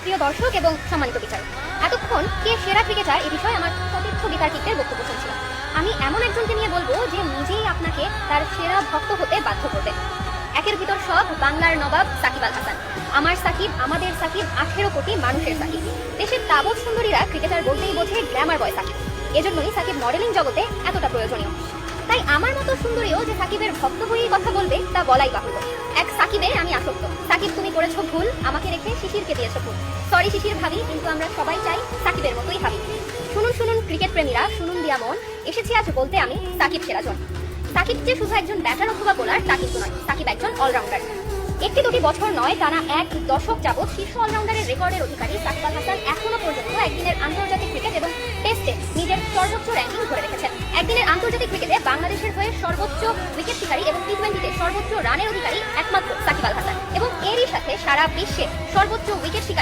প্রিয় দর্শক এবং সম্মানিত বিচারক, এতক্ষণ কে সেরা ক্রিকেটার এ বিষয়ে আমার সতীর্থ বিতার্কিকদের বক্তব্য শুনছিলাম। আমি এমন একজনকে নিয়ে বলবো যে নিজেই আপনাকে তার সেরা ভক্ত হতে বাধ্য করবে। একের ভিতর সব, বাংলার নবাব সাকিব আল হাসান। আমার সাকিব, আমাদের সাকিব, 18 কোটি মানুষের সাকিব। দেশের তাবৎ সুন্দরীরা ক্রিকেটার বলতেই বোঝে গ্ল্যামার বয় সাকিব। এজন্যই সাকিব মডেলিং জগতে এতটা প্রয়োজনীয়। তাই আমার মতো সুন্দরীও যে সাকিবের ভক্ত হয়েই কথা বলবে তা বলাই বাহুল্য। এক সাকিবে আমি আসক্ত। সাকিব, তুমি করেছো ভুল, আমাকে রেখে শিশিরকে দিয়েছো ভুল। সরি শিশির ভাবি, কিন্তু আমরা সবাই চাই সাকিবের মতোই ভাবি। শুনুন শুনুন ক্রিকেট প্রেমীরা, শুনুন দিয়া মন, এসেছি আজ বলতে আমি সাকিব সেরাজন। সাকিব যে শুধু একজন ব্যাটার অথবা বোলার তা কিন্তু নয়, সাকিব একজন অলরাউন্ডার। একটি দুটি বছর নয়, টানা এক দশক যাবৎ শীর্ষ অলরাউন্ডারের রেকর্ডের অধিকারী সাকিব আল হাসান এখনো পর্যন্ত একদিনের আন্তর্জাতিক ক্রিকেট এবং টেস্টে নিজের সর্বোচ্চ র্যাঙ্কিং ধরে রেখেছেন। একদিনের আন্তর্জাতিক ক্রিকেটে বাংলাদেশের হয়ে সর্বোচ্চ উইকেট শিকারী এবং টি-20তে সর্বোচ্চ রানের অধিকারী একমাত্র সাকিব আল হাসান, এবং এরই সাথে সারা বিশ্বে সর্বোচ্চ উইকেট শিকারী